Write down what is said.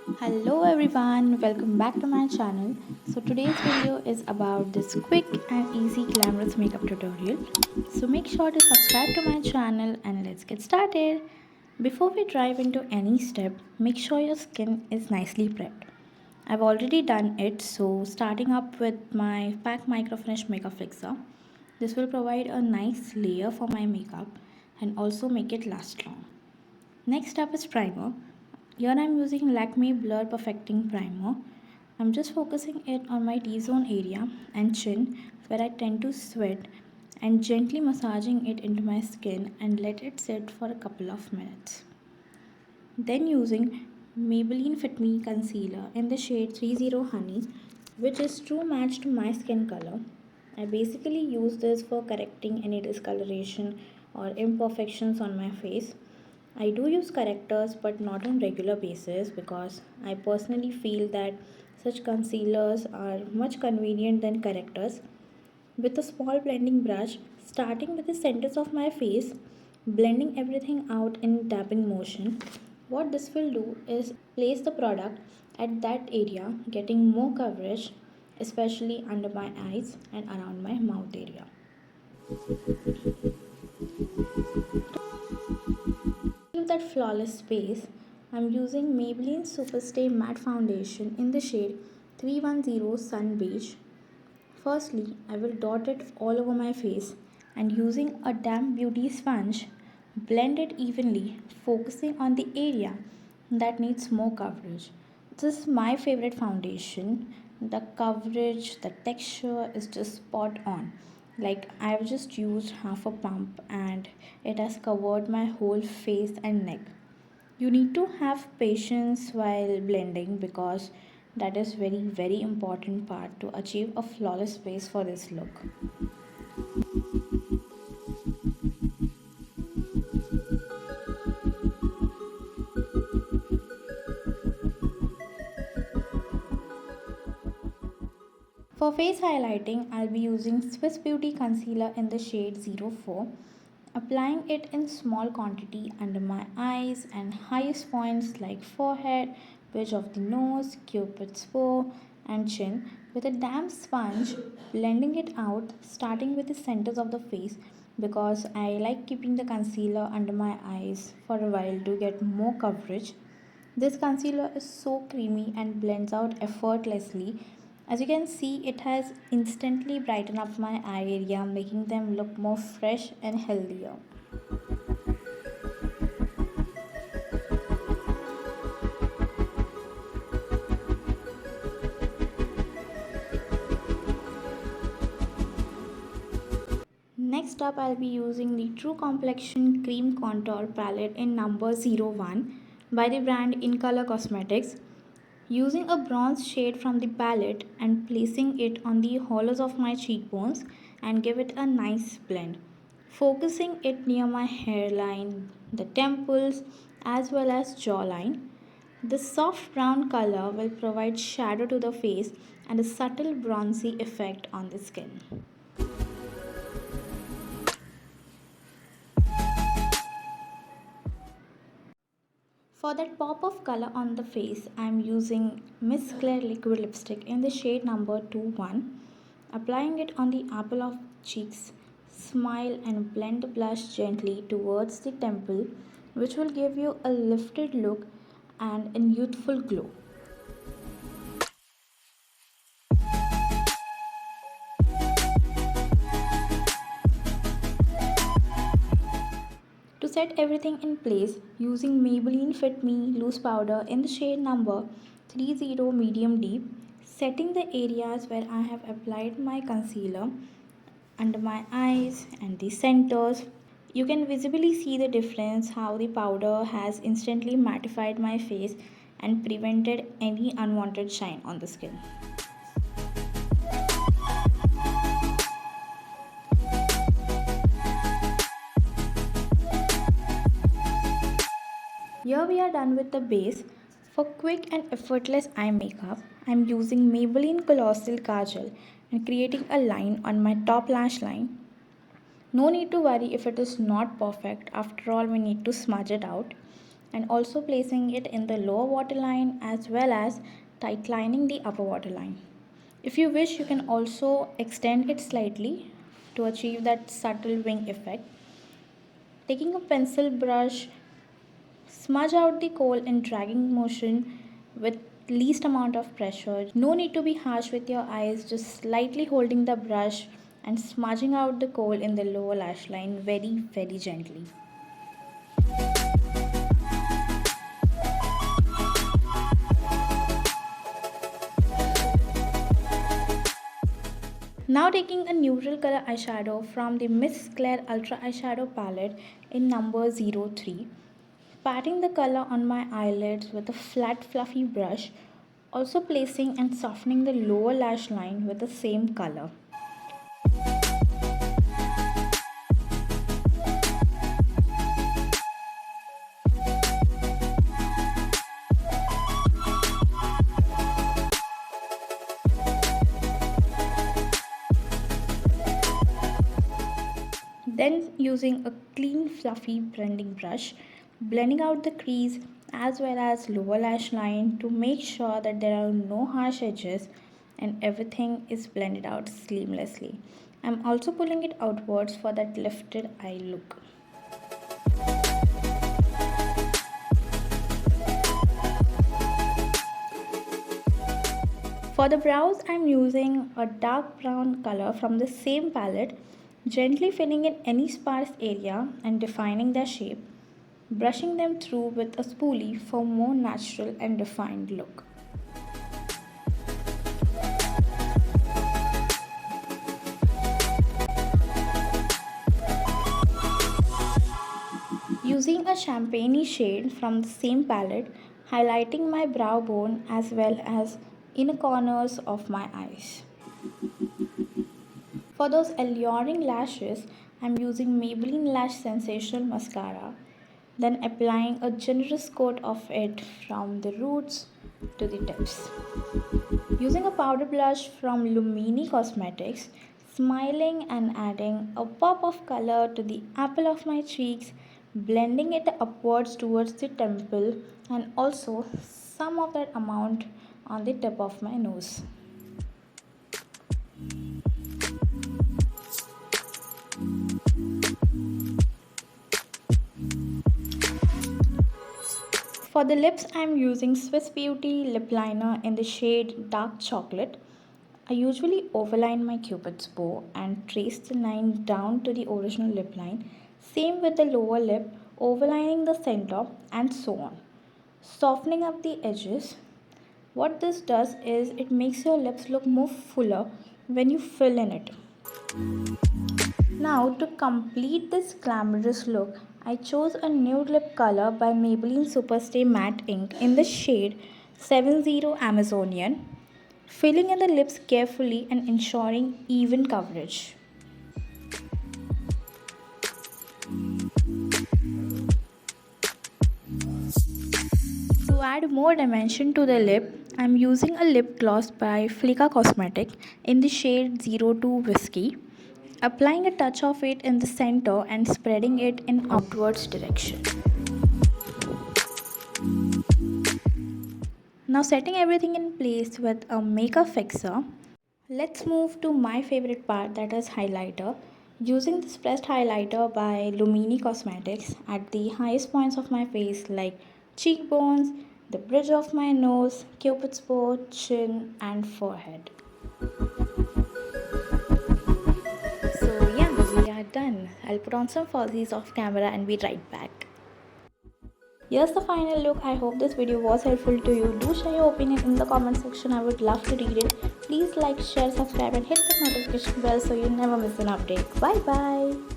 Hello everyone, welcome back to my channel. So today's video is about this quick and easy glamorous makeup tutorial. So make sure to subscribe to my channel and let's get started. Before we dive into any step, make sure your skin is nicely prepped. I've already done it, so starting up with my Pack Micro Finish Makeup Fixer. This will provide a nice layer for my makeup and also make it last long. Next up is primer. Here I'm using Lakme Blur Perfecting Primer. I'm just focusing it on my T-zone area and chin where I tend to sweat and gently massaging it into my skin and let it sit for a couple of minutes. Then using Maybelline Fit Me Concealer in the shade 30 Honey, which is true match to my skin color. I basically use this for correcting any discoloration or imperfections on my face. I do use correctors but not on regular basis because I personally feel that such concealers are much convenient than correctors. With a small blending brush, starting with the centers of my face, blending everything out in tapping motion. What this will do is place the product at that area, getting more coverage, especially under my eyes and around my mouth area. Give that flawless space, I'm using Maybelline Superstay Matte Foundation in the shade 310 Sun Beige. Firstly, I will dot it all over my face and using a damp beauty sponge, blend it evenly, focusing on the area that needs more coverage. This is my favorite foundation. The coverage, the texture is just spot on. Like I've just used half a pump and it has covered my whole face and neck. You need to have patience while blending because that is very important part to achieve a flawless base for this look. For face highlighting, I'll be using Swiss Beauty Concealer in the shade 04, applying it in small quantity under my eyes and highest points like forehead, bridge of the nose, cupid's bow and chin with a damp sponge, blending it out starting with the centers of the face because I like keeping the concealer under my eyes for a while to get more coverage. This concealer is so creamy and blends out effortlessly. As you can see, it has instantly brightened up my eye area, making them look more fresh and healthier. Next up, I'll be using the True Complexion Cream Contour Palette in number 01 by the brand In Color Cosmetics. Using a bronze shade from the palette and placing it on the hollows of my cheekbones and give it a nice blend. Focusing it near my hairline, the temples as well as jawline. The soft brown color will provide shadow to the face and a subtle bronzy effect on the skin. For that pop of color on the face, I am using Miss Claire liquid lipstick in the shade number 21. Applying it on the apple of cheeks, smile and blend the blush gently towards the temple, which will give you a lifted look and a youthful glow. To set everything in place, using Maybelline Fit Me loose powder in the shade number 30 medium deep, setting the areas where I have applied my concealer under my eyes and the centers. You can visibly see the difference how the powder has instantly mattified my face and prevented any unwanted shine on the skin. Here we are done with the base. For quick and effortless eye makeup, I am using Maybelline Colossal Kajal and creating a line on my top lash line. No need to worry if it is not perfect, after all we need to smudge it out. and also placing it in the lower waterline as well as tightening the upper waterline. If you wish, you can also extend it slightly to achieve that subtle wing effect. Taking a pencil brush, smudge out the coal in dragging motion with least amount of pressure. No need to be harsh with your eyes, just slightly holding the brush and smudging out the coal in the lower lash line very gently. Now taking a neutral color eyeshadow from the Miss Claire Ultra Eyeshadow Palette in number 03. Patting the color on my eyelids with a flat fluffy brush, also placing and softening the lower lash line with the same color. Then using a clean fluffy blending brush, blending out the crease as well as lower lash line to make sure that there are no harsh edges and everything is blended out seamlessly. I'm also pulling it outwards for that lifted eye look. For the brows, I'm using a dark brown color from the same palette, gently filling in any sparse area and defining their shape, brushing them through with a spoolie for more natural and defined look. Using a champagne shade from the same palette, highlighting my brow bone as well as inner corners of my eyes. For those alluring lashes, I'm using Maybelline Lash Sensational Mascara, then applying a generous coat of it from the roots to the tips. Using a powder blush from Lumini Cosmetics, smiling and adding a pop of color to the apple of my cheeks, blending it upwards towards the temple and also some of that amount on the tip of my nose. For the lips, I am using Swiss Beauty lip liner in the shade Dark Chocolate. I usually overline my cupid's bow and trace the line down to the original lip line. Same with the lower lip, overlining the center and so on. Softening up the edges. What this does is it makes your lips look more fuller when you fill in it. Now to complete this glamorous look, I chose a nude lip color by Maybelline Superstay Matte Ink in the shade 70 Amazonian, filling in the lips carefully and ensuring even coverage. To add more dimension to the lip, I am using a lip gloss by Flicka Cosmetic in the shade 02 Whiskey, applying a touch of it in the center and spreading it in outwards direction. Now setting everything in place with a makeup fixer, let's move to my favorite part, that is highlighter. Using this pressed highlighter by Lumini Cosmetics at the highest points of my face like cheekbones, the bridge of my nose, cupid's bow, chin and forehead. So yeah, we are done. I'll put on some falsies off camera and be right back. Here's the final look. I hope this video was helpful to you. Do share your opinion in the comment section. I would love to read it. Please like, share, subscribe and hit the notification bell so you never miss an update. Bye bye.